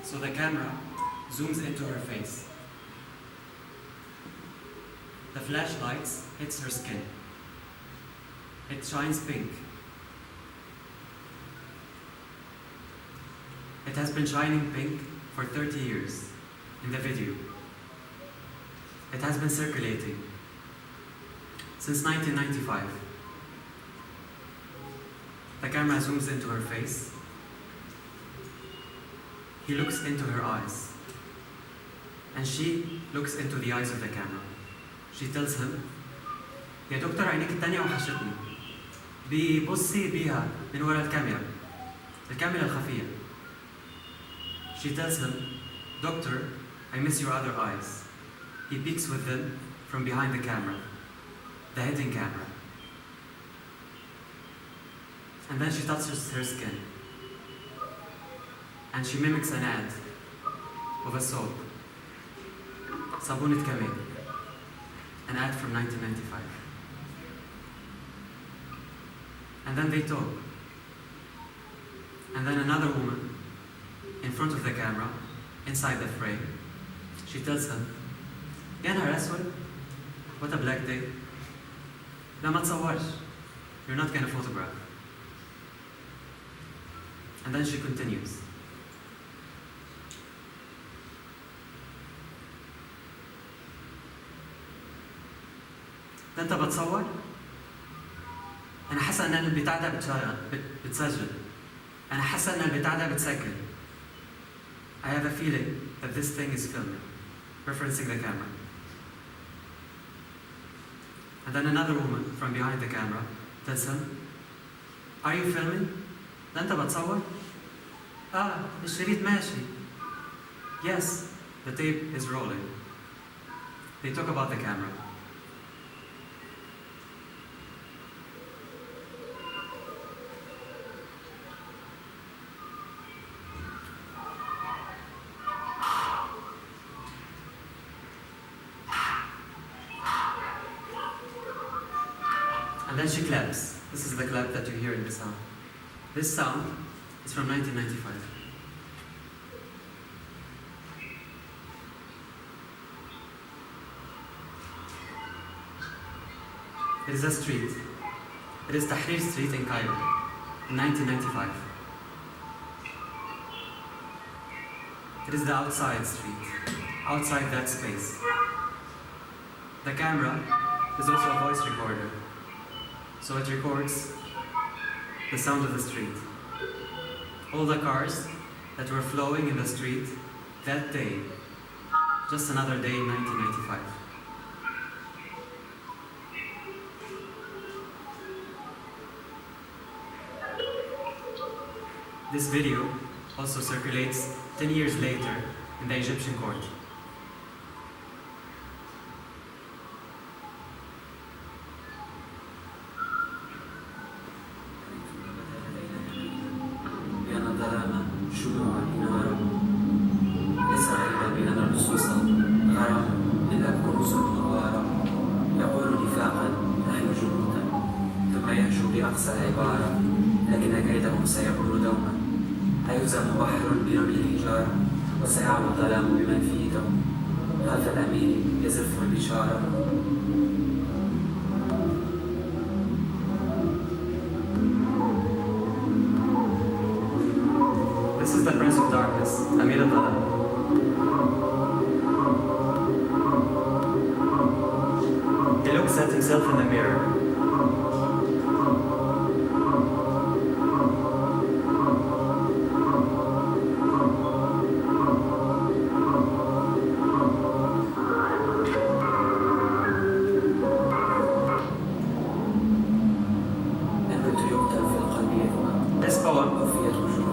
So the camera zooms into her face. The flashlight hits her skin. It shines pink. It has been shining pink for 30 years in the video. It has been circulating since 1995. The camera zooms into her face. He looks into her eyes. And she looks into the eyes of the camera. She tells him, يا دكتور عينيك التانية وحشتني. بيبصي بيها من وراء الكاميرا الخفية. She tells him, Doctor, I miss your other eyes. He peeks with them from behind the camera, the hidden camera. And then she touches her skin. And she mimics an ad of a soap. صابونة كمال. An ad from 1995. And then they talk. And then another woman, in front of the camera, inside the frame, she tells him, يا نهار أسود, what a black day. لا ما تصورش. You're not gonna photograph. And then she continues. ده انت بتصور؟ انا حاسه ان البتاع ده بتسجل. انا حاسه ان البتاع ده بتسجل. I have a feeling that this thing is filming, referencing the camera. And then another woman from behind the camera tells him, are you filming? ده انت بتصور؟ الشريط ماشي. Yes, the tape is rolling. They talk about the camera. And then she claps. This is the clap that you hear in the sound. This sound is from 1995. It is a street. It is Tahrir Street in Cairo in 1995. It is the outside street, outside that space. The camera is also a voice recorder. So it records the sound of the street. All the cars that were flowing in the street that day. Just another day in 1995. This video also circulates 10 years later in the Egyptian court. أقصى العبارة لكن كيدهم سيقول دوما أيزم بحر برمل الحجارة وسيعلو الظلام بمن فيه دوم خلف الأمير يزف البشارة. This is the Prince of Darkness, Amir Adhalam. He looks at himself in the mirror. This poem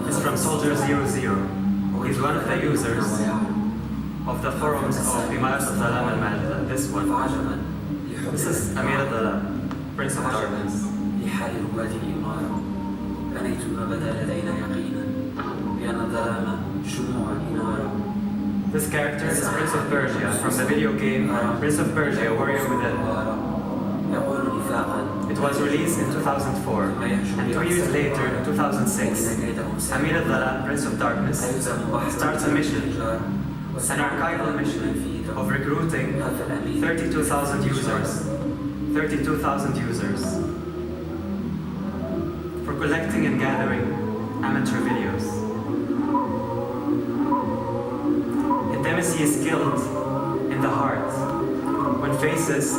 is from Soldier 00, who is one of the users of the forums of Amir Adhalam الماجدة. This one. This is Amir Adhalam, Prince of Darkness. لحال هواته إمارة بنيت ما بدا لدينا يقينا بأن الظلام شموع إنارة. This character is Prince of Persia from the video game Prince of Persia, Warrior Within. يقول نفاقا It was released in 2004, and 2 years later, in 2006, Amir Adhalam, Prince of Darkness, starts a mission, an archival mission of recruiting 32,000 users, for collecting and gathering amateur videos. Intimacy is killed in the heart when faces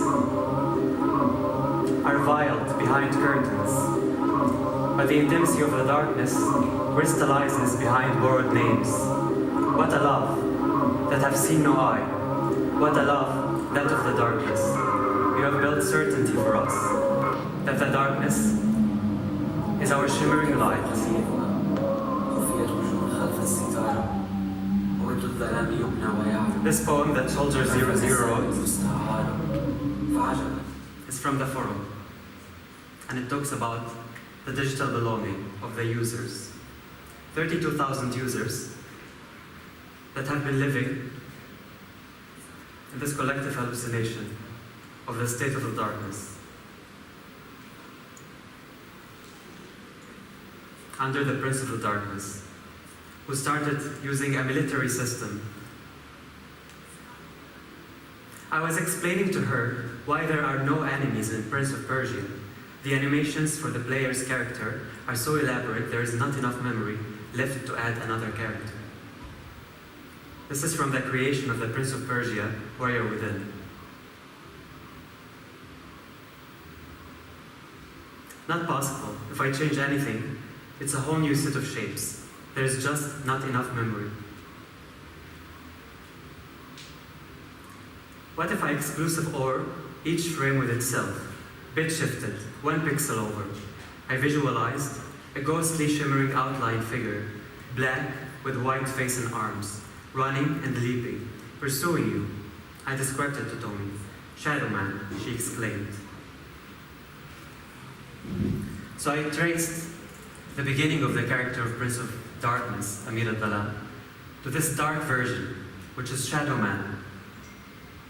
are veiled behind curtains, but the intimacy of the darkness crystallizes behind borrowed names. What a love that have seen no eye. What a love, that of the darkness. You have built certainty for us, that the darkness is our shimmering light. This poem that Soldier 00 wrote is from the forum, and it talks about the digital belonging of the users. 32,000 users that have been living in this collective hallucination of the state of the darkness, under the Prince of the Darkness, who started using a military system. I was explaining to her why there are no enemies in Prince of Persia. The animations for the player's character are so elaborate there is not enough memory left to add another character. This is from the creation of the Prince of Persia, Warrior Within. Not possible. If I change anything, it's a whole new set of shapes. There's just not enough memory. What if I exclusive OR each frame with itself, bit shifted, 1 pixel over? I visualized a ghostly shimmering outline figure, black with white face and arms, running and leaping, pursuing you. I described it to Tommy. Shadow Man, she exclaimed. So I traced the beginning of the character of Prince of Darkness, Amir Adhalam, to this dark version, which is Shadow Man,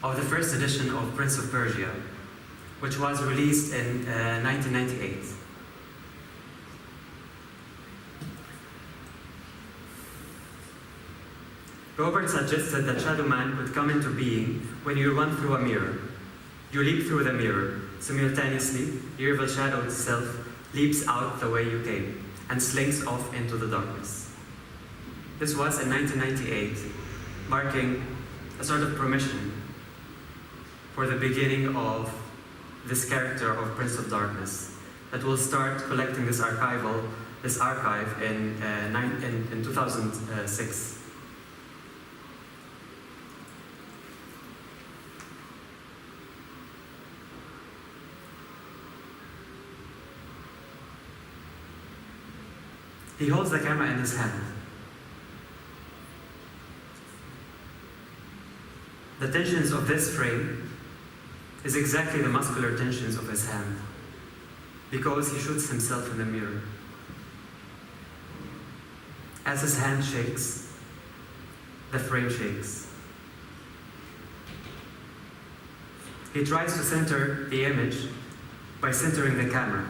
of the first edition of Prince of Persia, which was released in 1998. Robert suggested that Shadow Man would come into being when you run through a mirror. You leap through the mirror. Simultaneously, your evil shadow itself leaps out the way you came and slinks off into the darkness. This was in 1998, marking a sort of permission for the beginning of this character of Prince of Darkness that will start collecting this archive in 2006. He holds the camera in his hand. The tensions of this frame is exactly the muscular tensions of his hand, because he shoots himself in the mirror. As his hand shakes, the frame shakes. He tries to center the image by centering the camera,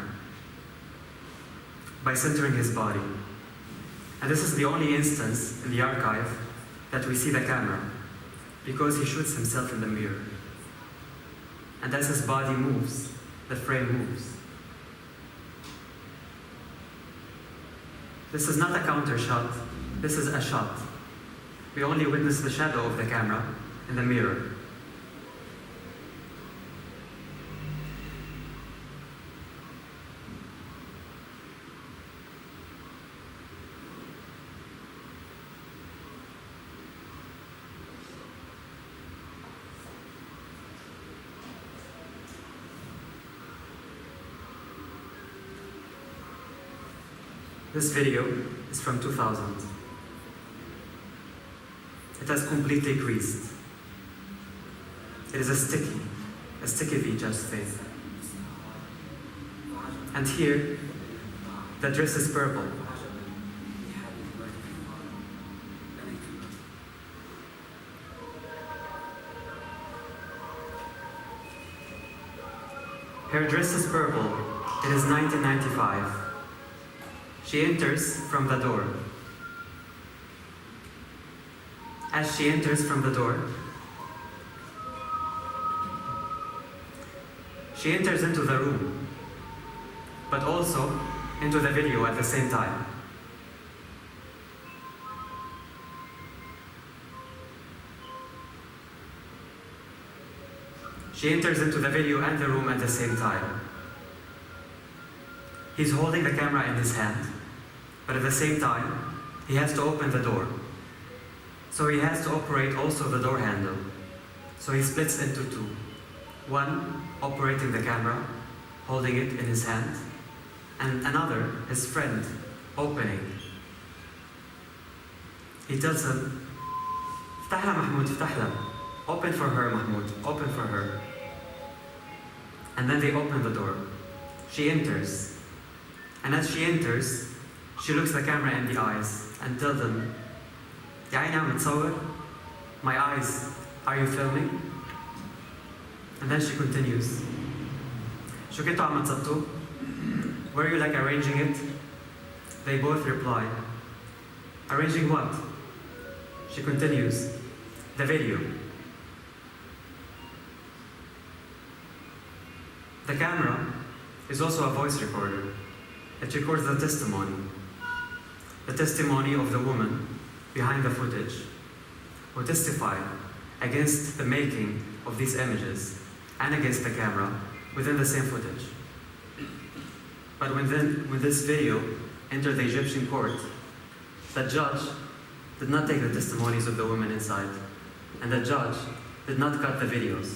by centering his body. And this is the only instance in the archive that we see the camera, because he shoots himself in the mirror. And as his body moves, the frame moves. This is not a counter shot, this is a shot. We only witness the shadow of the camera in the mirror. This video is from 2000. It has completely creased. It is a sticky V-just thing. And here, the dress is purple. Her dress is purple, It is 1995. She enters from the door. As she enters from the door, she enters into the room, but also into the video at the same time. She enters into the video and the room at the same time. He's holding the camera in his hand, but at the same time, he has to open the door. So he has to operate also the door handle. So he splits into two. One, operating the camera, holding it in his hand, and another, his friend, opening. He tells him, "افتح لها محمود, افتح لها. Open for her, Mahmoud, open for her." And then they open the door. She enters. And as she enters, she looks the camera in the eyes and tells them, "يا عيني عم تصور? My eyes, are you filming?" And then she continues, "شو كنتوا عم تسطوا? Were you like arranging it?" They both reply, "Arranging what?" She continues, "The video." The camera is also a voice recorder. It records the testimony of the woman behind the footage, who testified against the making of these images and against the camera within the same footage. But when this video entered the Egyptian court, the judge did not take the testimonies of the women inside, and the judge did not cut the videos.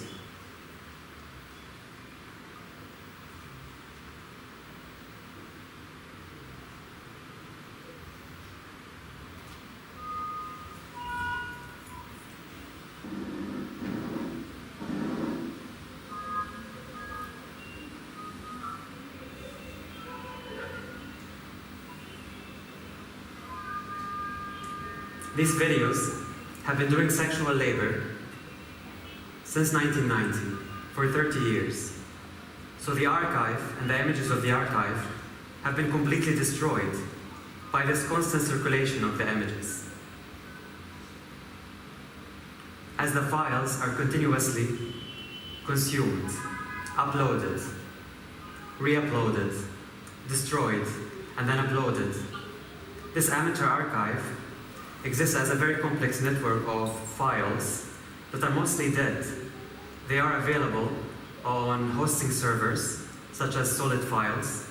These videos have been doing sexual labor since 1990, for 30 years. So the archive and the images of the archive have been completely destroyed by this constant circulation of the images. As the files are continuously consumed, uploaded, re-uploaded, destroyed, and then uploaded, this amateur archive exists as a very complex network of files that are mostly dead. They are available on hosting servers, such as Solid Files,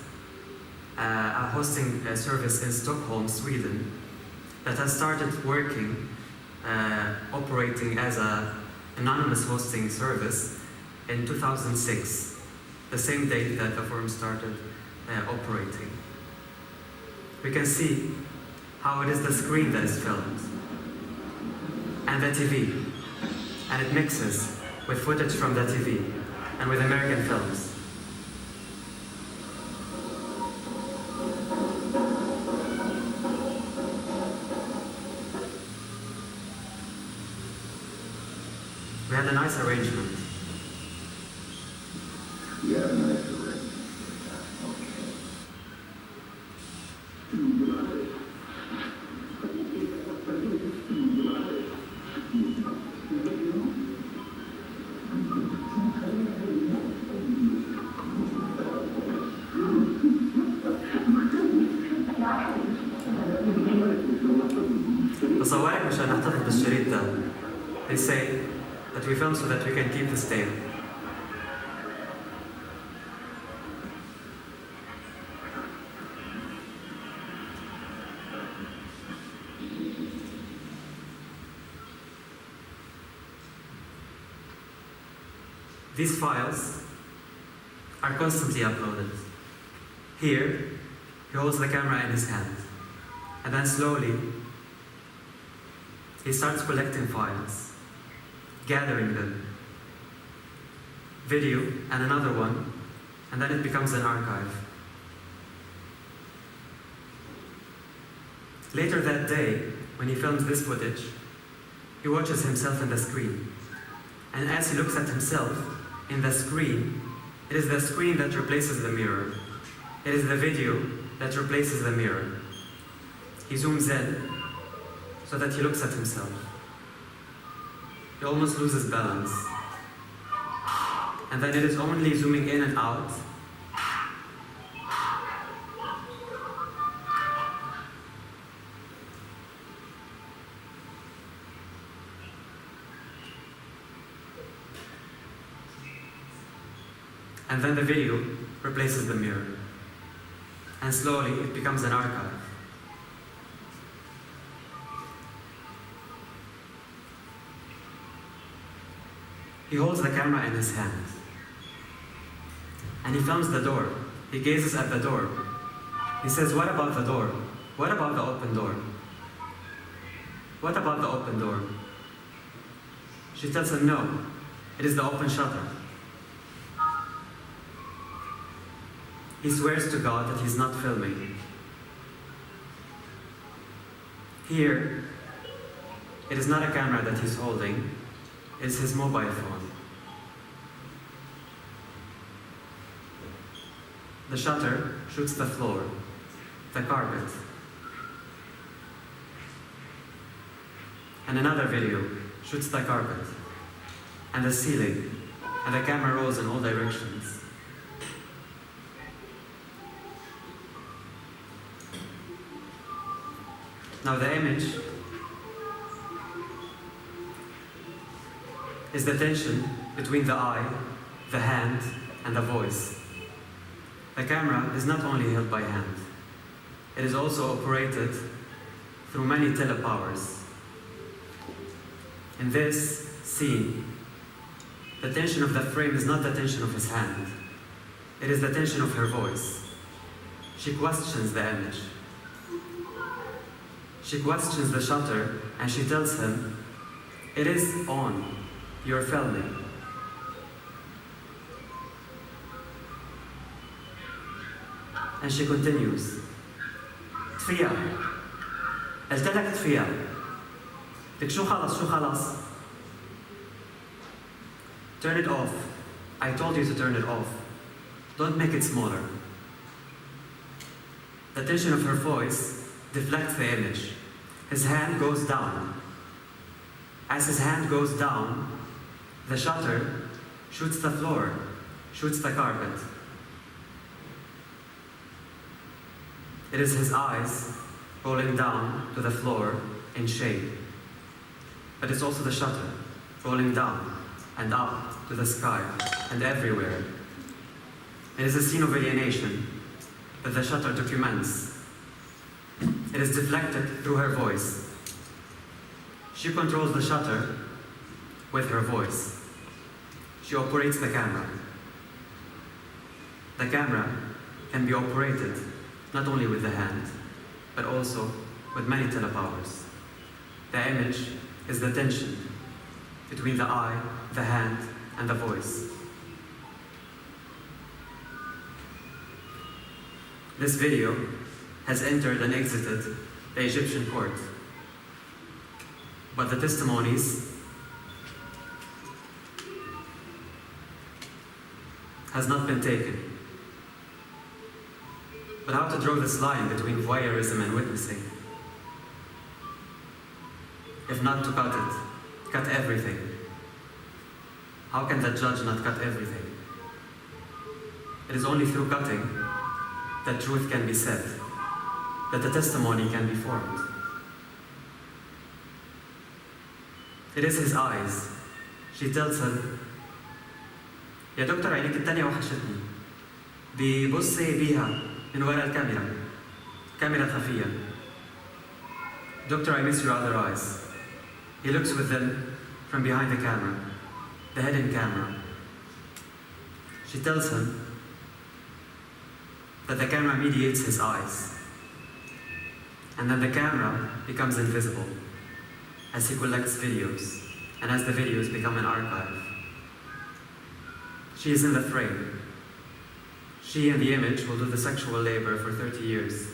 a hosting service in Stockholm, Sweden, that has started working, operating as an anonymous hosting service in 2006, the same date that the forum started operating. We can see how it is the screen that is filmed, and the TV, and it mixes with footage from the TV and with American films. We had a nice arrangement. Yeah, nice arrangement. بصورك مشان نحتفظ بالشريط ده. They say that we film so that we can keep this tape. These files are constantly uploaded. Here, he holds the camera in his hand, and then slowly, he starts collecting files, gathering them, video and another one, and then it becomes an archive. Later that day, when he films this footage, he watches himself in the screen. And as he looks at himself in the screen, it is the screen that replaces the mirror. It is the video that replaces the mirror. He zooms in so that he looks at himself. He almost loses balance. And then it is only zooming in and out and then the video replaces the mirror. And slowly it becomes an archive. He holds the camera in his hand. And he films the door. He gazes at the door. He says, "What about the door? What about the open door? What about the open door?" She tells him, "No, it is the open shutter." He swears to God that he's not filming. Here, it is not a camera that he's holding, it's his mobile phone. The shutter shoots the floor, the carpet. And another video shoots the carpet, and the ceiling, and the camera rolls in all directions. Now the image is the tension between the eye, the hand, and the voice. The camera is not only held by hand, it is also operated through many telepowers. In this scene, the tension of the frame is not the tension of his hand, it is the tension of her voice. She questions the image. She questions the shutter and she tells him, "It is on, you're filming." And she continues, "تفيا قلت لك تفيا بدك شو خلص turn it off. I told you to turn it off. Don't make it smaller." The tension of her voice deflects the image. His hand goes down. As his hand goes down, the shutter shoots the floor, shoots the carpet. It is his eyes rolling down to the floor in shame. But it's also the shutter rolling down and up to the sky and everywhere. It is a scene of alienation that the shutter documents. It is deflected through her voice. She controls the shutter with her voice. She operates the camera. The camera can be operated not only with the hand, but also with many telepowers. The image is the tension between the eye, the hand, and the voice. This video has entered and exited the Egyptian court. But the testimonies has not been taken. But how to draw this line between voyeurism and witnessing? If not to cut it, cut everything. How can the judge not cut everything? It is only through cutting that truth can be said, that the testimony can be formed. It is his eyes. She tells him, "يا دكتور عينيك التانية وحشتني." بيبص بيها من وراء الكاميرا، كاميرا خفية. "Doctor, I miss your other eyes." He looks with them from behind the camera, the hidden camera. She tells him that the camera mediates his eyes. And then the camera becomes invisible as he collects videos and as the videos become an archive. She is in the frame. She and the image will do the sexual labor for 30 years.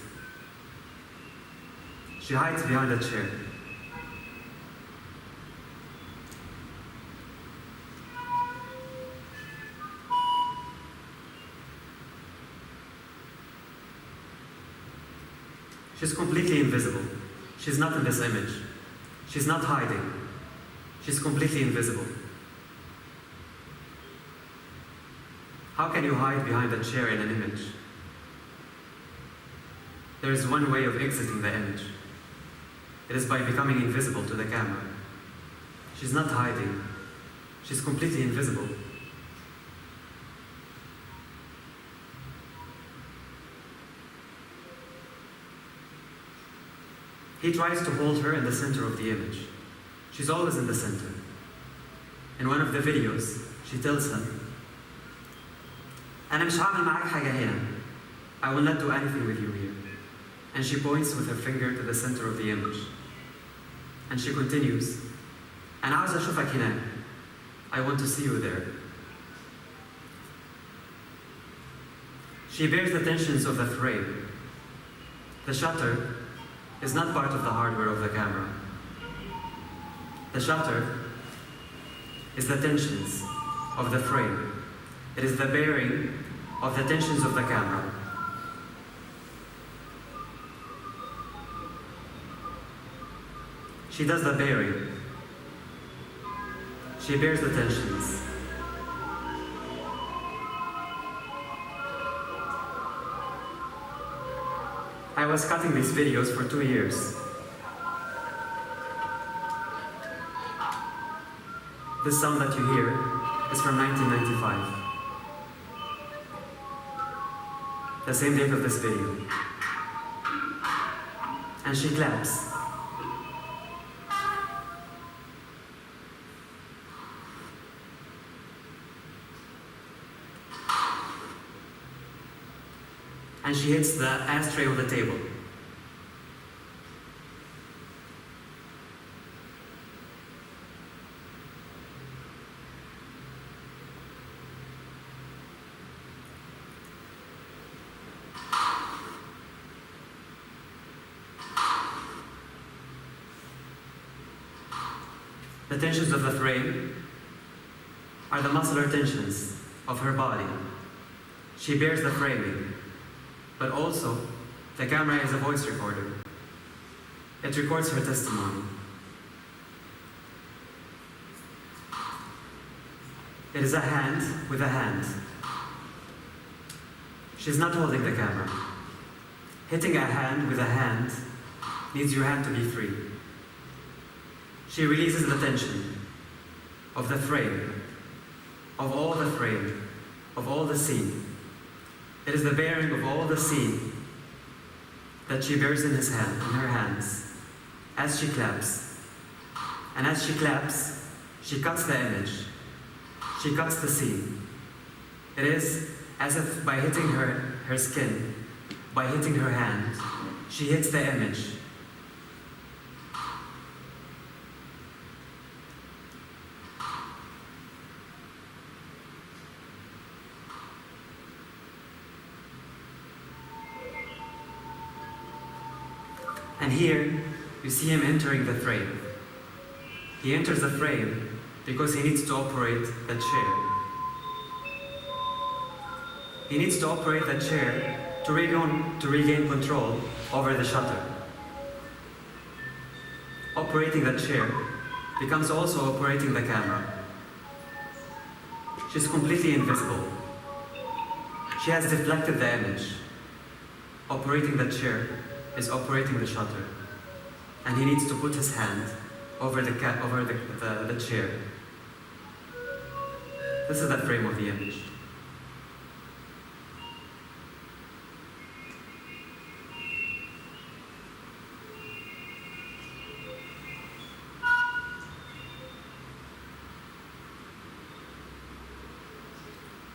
She hides behind a chair. She's completely invisible. She's not in this image. She's not hiding. She's completely invisible. How can you hide behind a chair in an image? There is one way of exiting the image. It is by becoming invisible to the camera. She's not hiding. She's completely invisible. He tries to hold her in the center of the image. She's always in the center. In one of the videos, she tells him, أنا مش هعمل معاك حاجة هنا. I will not do anything with you here. And she points with her finger to the center of the image. And she continues, أنا عاوز أشوفك هناك. I want to see you there. She bears the tensions of the frame. The shutter is not part of the hardware of the camera. The shutter is the tensions of the frame. It is the bearing of the tensions of the camera. She does the bearing. She bears the tensions. I was cutting these videos for 2 years. This sound that you hear is from 1995. The same date of this video. And she claps. And she hits the ashtray on the table. The tensions of the frame are the muscular tensions of her body. She bears the framing. But also, the camera is a voice recorder. It records her testimony. It is a hand with a hand. She's not holding the camera. Hitting a hand with a hand needs your hand to be free. She releases the tension of the frame, of all the frame, of all the scene. It is the bearing of all the scene that she bears in her hands, as she claps. And as she claps, she cuts the image. She cuts the scene. It is as if by hitting her skin, by hitting her hand, she hits the image. And here, you see him entering the frame. He enters the frame because he needs to operate the chair. He needs to operate the chair to regain control over the shutter. Operating the chair becomes also operating the camera. She's completely invisible. She has deflected the image. Operating the chair is operating the shutter, and he needs to put his hand over the chair. This is the frame of the image.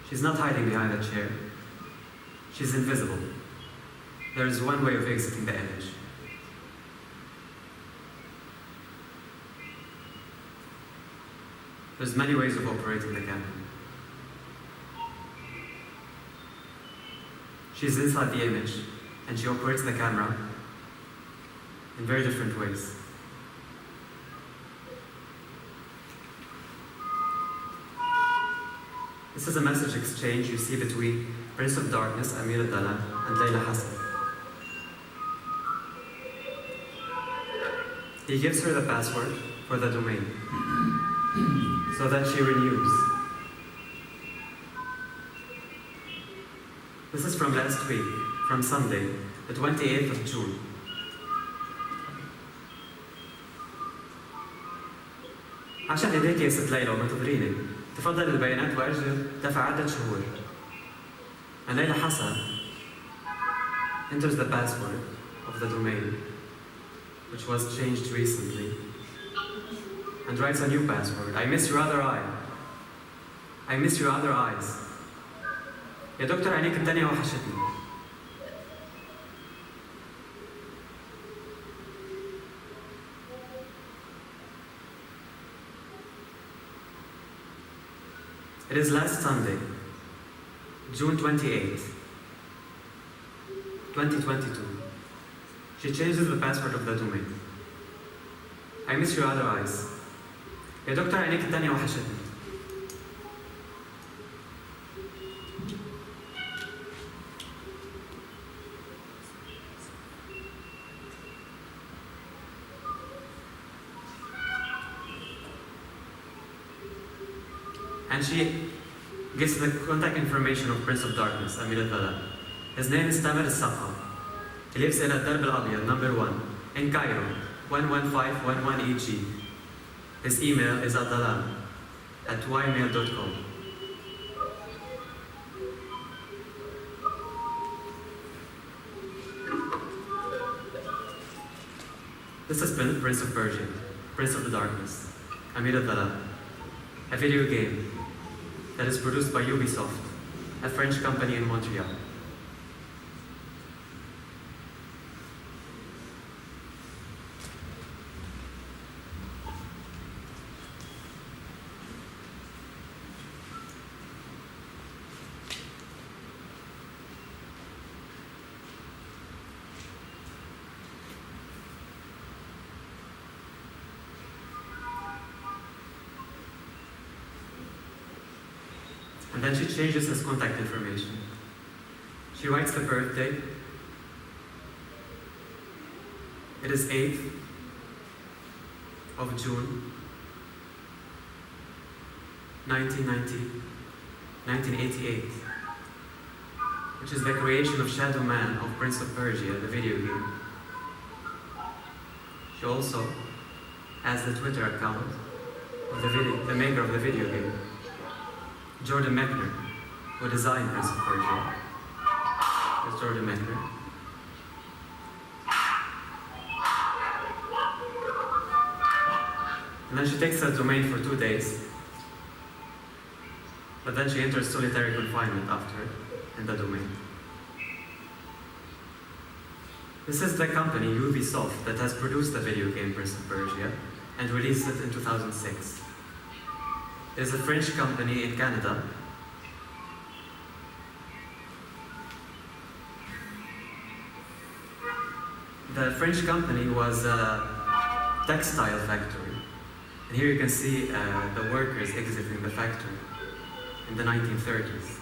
She's not hiding behind a chair. She's invisible. There is one way of exiting the image. There's many ways of operating the camera. She's inside the image, and she operates the camera in very different ways. This is a message exchange you see between Prince of Darkness, Amir Adhalam, and Layla Hassan. He gives her the password for the domain so that she renews. This is from last week, from Sunday, the 28th of June. عشان ايديك يا ست ليلى وما تضريني، تفضل البيانات واجل دفع عدة شهور. And Layla Hassan enters the password of the domain, which was changed recently, and writes a new password. I miss your other eye. I miss your other eyes. يا دكتور عينيك التانية وحشتني. It is last Sunday, June 28th, 2022. She changes the password of the domain. I miss your other eyes. يا دكتور عينيك التانية وحشتني. And she gets the contact information of Prince of Darkness, Amir Adhalam. His name is Amir Adhalam. He lives in Darb al-Abyad, number 1, in Cairo, 11511 EG. His email is adhalam@ymail.com. This is Prince of Persia, Prince of the Darkness, Amir Adhalam, a video game that is produced by Ubisoft, a French company in Montreal. And then she changes his contact information. She writes the birthday. It is 8th of June, 1988, which is the creation of Shadow Man of Prince of Persia, the video game. She also has the Twitter account of the maker of the video game, Jordan Mechner, who designed Prince of Persia. There's Jordan Mechner. And then she takes the domain for 2 days, but then she enters solitary confinement after in the domain. This is the company, Ubisoft, that has produced the video game Prince of Persia and released it in 2006. It is a French company in Canada. The French company was a textile factory. And here you can see the workers exiting the factory in the 1930s.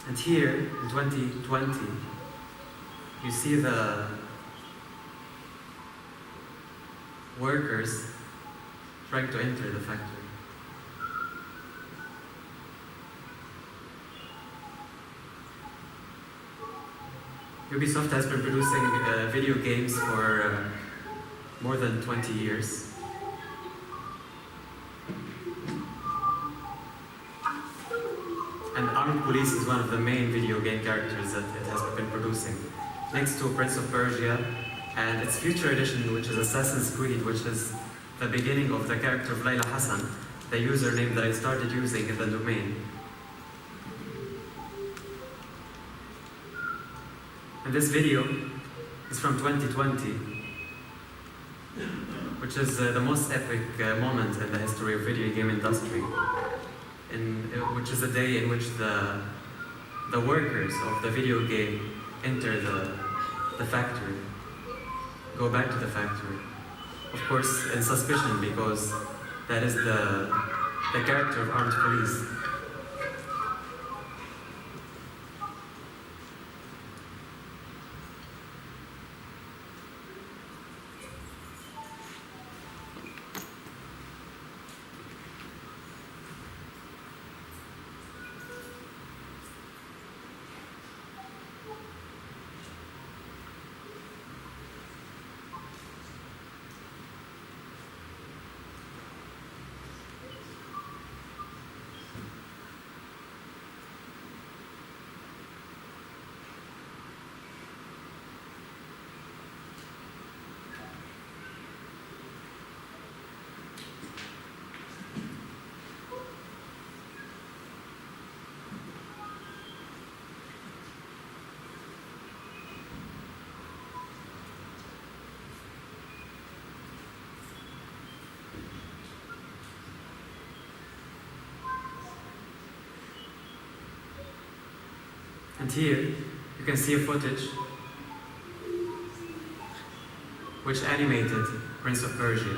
And here, in 2020, you see the workers trying to enter the factory. Ubisoft has been producing video games for more than 20 years. And Armed Police is one of the main video game characters that it has been producing, next to Prince of Persia and its future edition, which is Assassin's Creed, which is the beginning of the character of Layla Hassan, the username that I started using in the domain. And this video is from 2020, which is the most epic moment in the history of video game industry, which is a day in which the workers of the video game enter the factory, go back to the factory. Of course, in suspicion, because that is the character of armed police. And here you can see a footage which animated Prince of Persia,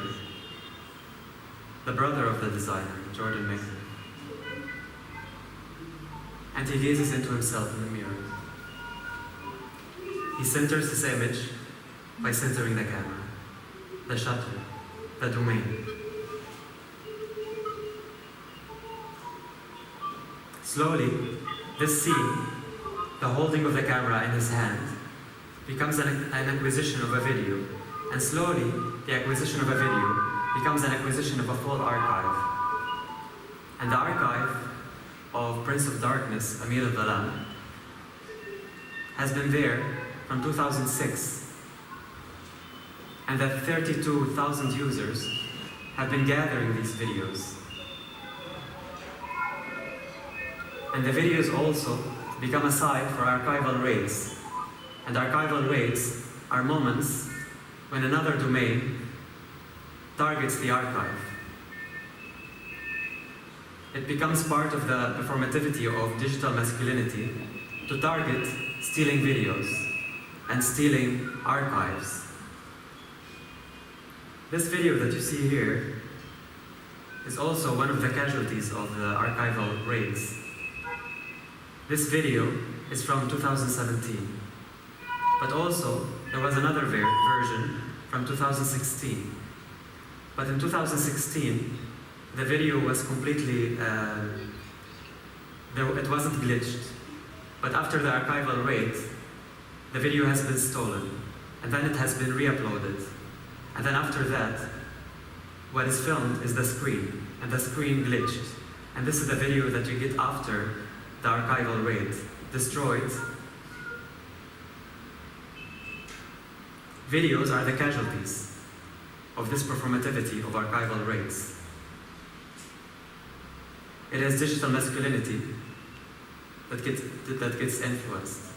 the brother of the designer, Jordan Mason. And he gazes into himself in the mirror. He centers his image by centering the camera, the shutter, the domain. Slowly, this scene, the holding of the camera in his hand, becomes an acquisition of a video, and slowly the acquisition of a video becomes an acquisition of a full archive. And the archive of Prince of Darkness, Amir Adhalam, has been there from 2006, and that 32,000 users have been gathering these videos. And the videos also become a site for archival raids. And archival raids are moments when another domain targets the archive. It becomes part of the performativity of digital masculinity to target stealing videos and stealing archives. This video that you see here is also one of the casualties of the archival raids. This video is from 2017, but also there was another version from 2016. But in 2016, the video was completely, it wasn't glitched. But after the archival raid, the video has been stolen, and then it has been re-uploaded. And then after that, what is filmed is the screen, and the screen glitched. And this is the video that you get after the archival raid, destroyed. Videos are the casualties of this performativity of archival raids. It is digital masculinity that gets influenced.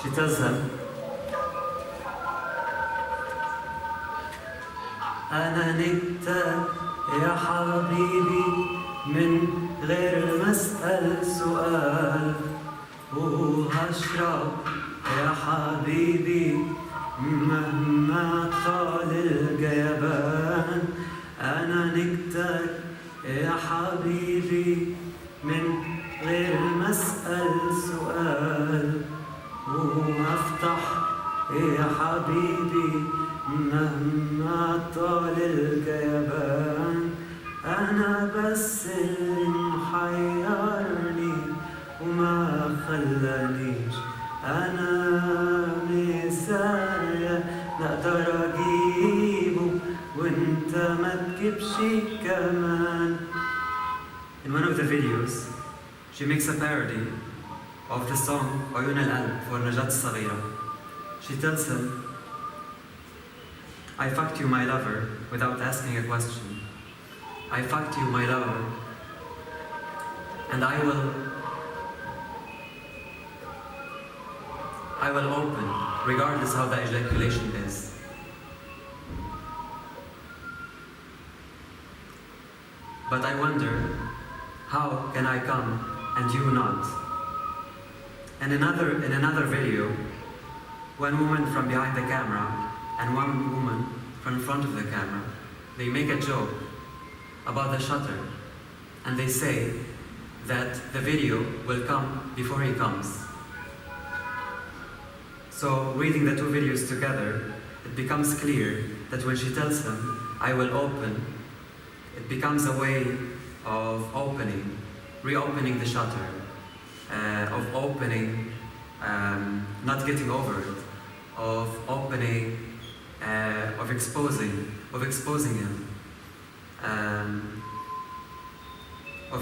She tells him, أنا نكتة يا حبيبي من غير ما أسأل سؤال، وهشرب يا حبيبي مهما طال الجيبان. أنا نكتة يا حبيبي من غير ما أسأل سؤال، وأفتح يا حبيبي مهما طال الجيبان. أنا بس اللي محيرني وما خلانيش أنا مسايا نقدر أجيبه وأنت ما تجيبش كمان. In one of the videos, she makes a parody of the song عيون القلب for نجاة الصغيرة. She tells him, I fucked you, my lover, without asking a question. I fucked you, my lover, and I will open, regardless how the ejaculation is. But I wonder, how can I come and you not? In another video, one woman from behind the camera and one woman from in front of the camera, they make a joke about the shutter, and they say that the video will come before he comes. So reading the two videos together, it becomes clear that when she tells him, I will open, it becomes a way of opening, reopening the shutter, of opening, not getting over it, of opening, of exposing him, of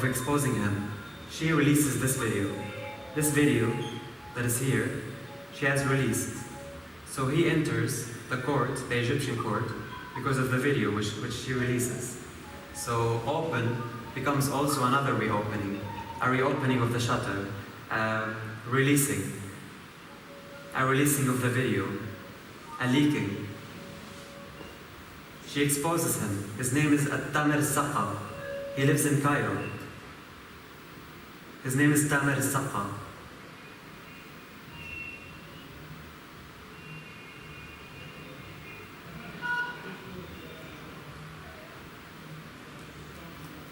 exposing him. She releases this video. This video that is here, she has released. So he enters the court, the Egyptian court, because of the video which she releases. So open becomes also another reopening, a reopening of the shutter, a releasing of the video, a leaking. She exposes him. His name is Tamir Saqa. He lives in Cairo. His name is Tamir Saqa.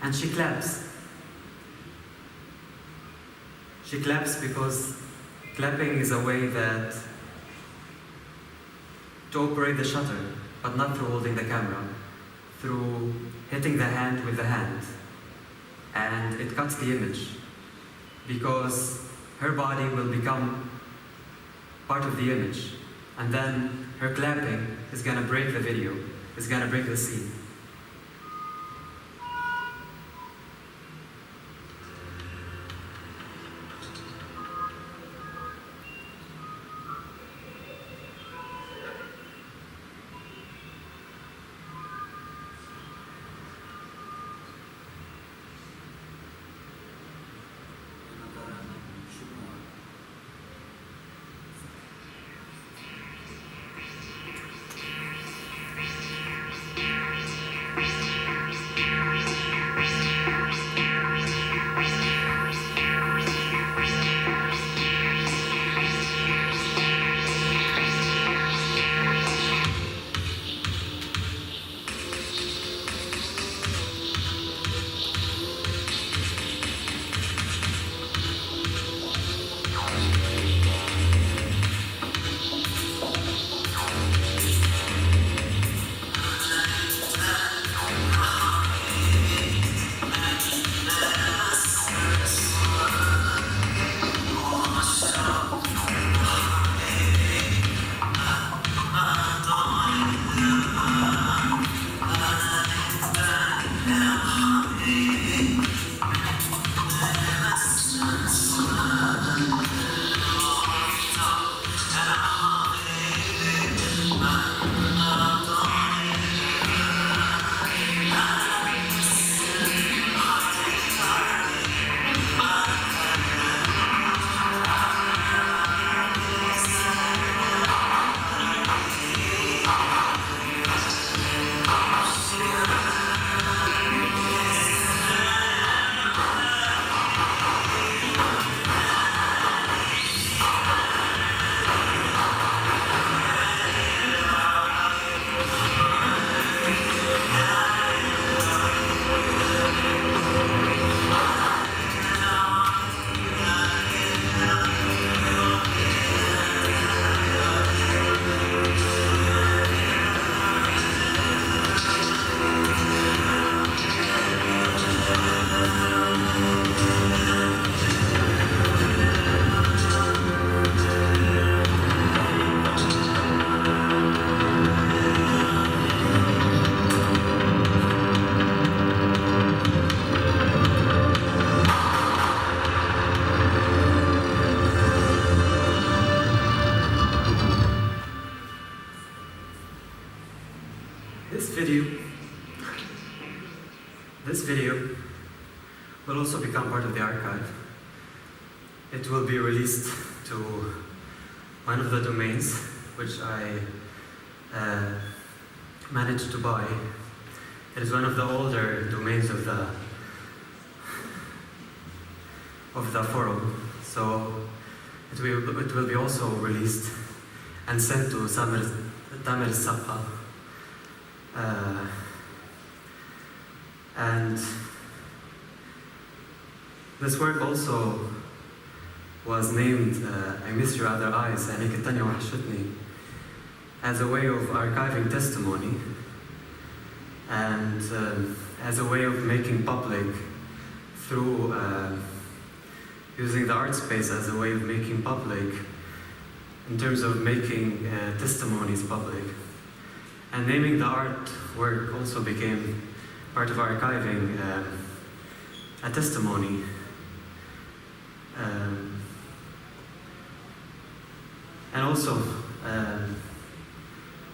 And she claps. She claps because clapping is a way that to operate the shutter, but not through holding the camera, through hitting the hand with the hand. And it cuts the image because her body will become part of the image. And then her clapping is gonna break the video, is gonna break the scene. This video will also become part of the archive. It will be released to one of the domains which I managed to buy. It is one of the older domains of the forum, so it will be also released and sent to Tamer Sapa. And this work also was named Amir عينيك, التانية وحشتني, as a way of archiving testimony and as a way of making public through using the art space as a way of making public in terms of making testimonies public. And naming the artwork also became part of archiving a testimony. And also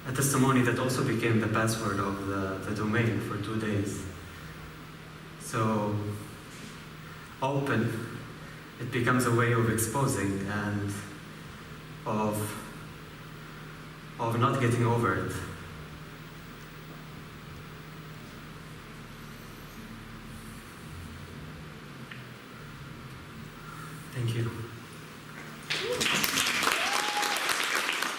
a testimony that also became the password of the domain for 2 days. So open, it becomes a way of exposing and of not getting over it. Thank you.